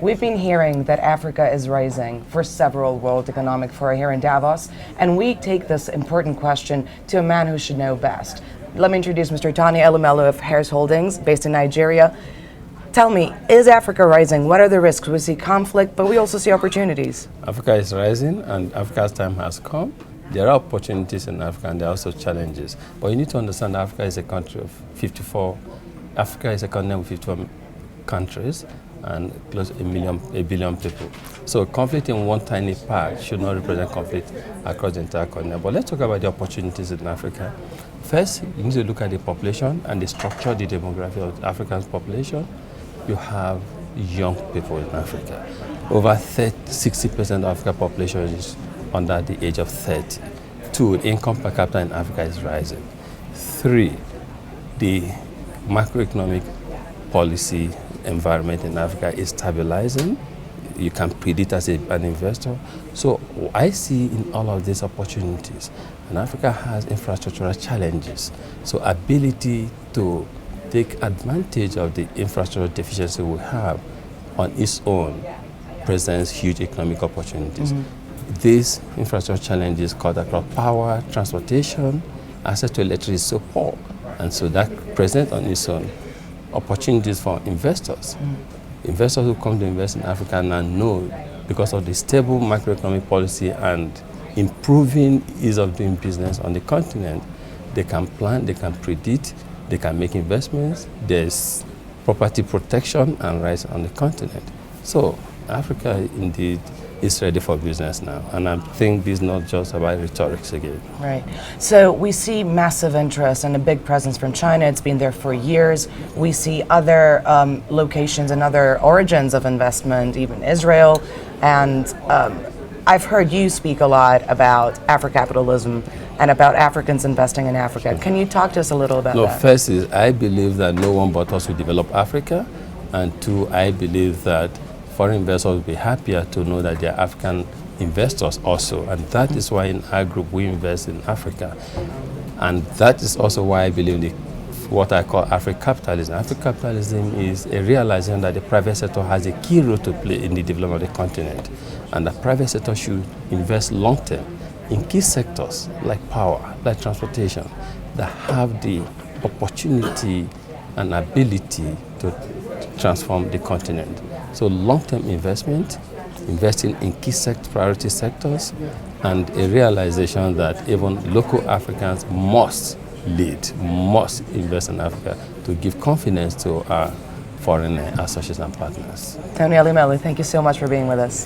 We've been hearing that Africa is rising for several World Economic Fora here in Davos, and we take this important question to a man who should know best. Let me introduce Mr. Tony Elumelu of Harris Holdings, based in Nigeria. Tell me, is Africa rising? What are the risks? We see conflict, but we also see opportunities. Africa is rising, and Africa's time has come. There are opportunities in Africa, and there are also challenges. But you need to understand that Africa is a country of 54. Africa is a continent with 54 countries and close to a billion people. So conflict in one tiny part should not represent conflict across the entire continent. But let's talk about the opportunities in Africa. First, you need to look at the population and the structure, the demography of Africa's population. You have young people in Africa. Over 60% of Africa's population is under the age of 30. 2, income per capita in Africa is rising. 3, the macroeconomic policy environment in Africa is stabilizing. You can predict as an investor. So I see in all of these opportunities, and Africa has infrastructural challenges. So ability to take advantage of the infrastructural deficiency we have on its own presents huge economic opportunities. These infrastructure challenges cut across power, transportation, access to electricity is so poor. And so that presents on its own opportunities for investors. Investors who come to invest in Africa now know, because of the stable macroeconomic policy and improving ease of doing business on the continent, they can plan, they can predict, they can make investments. There's property protection and rights on the continent. So Africa indeed is ready for business now. And I think this is not just about rhetorics again. Right. So we see massive interest and a big presence from China. It's been there for years. We see other locations and other origins of investment, even Israel. And I've heard you speak a lot about Afro-capitalism and about Africans investing in Africa. Can you talk to us a little about that? First is I believe that no one but us will develop Africa. And 2, I believe that foreign investors will be happier to know that they are African investors also. And that is why in our group we invest in Africa. And that is also why I believe in what I call Afro-capitalism. Afro-capitalism is a realization that the private sector has a key role to play in the development of the continent. And the private sector should invest long-term in key sectors like power, like transportation, that have the opportunity and ability to transform the continent. So long-term investment, investing in key priority sectors, and a realization that even local Africans must lead, must invest in Africa to give confidence to our foreign associates and partners. Tony Elumelu, thank you so much for being with us.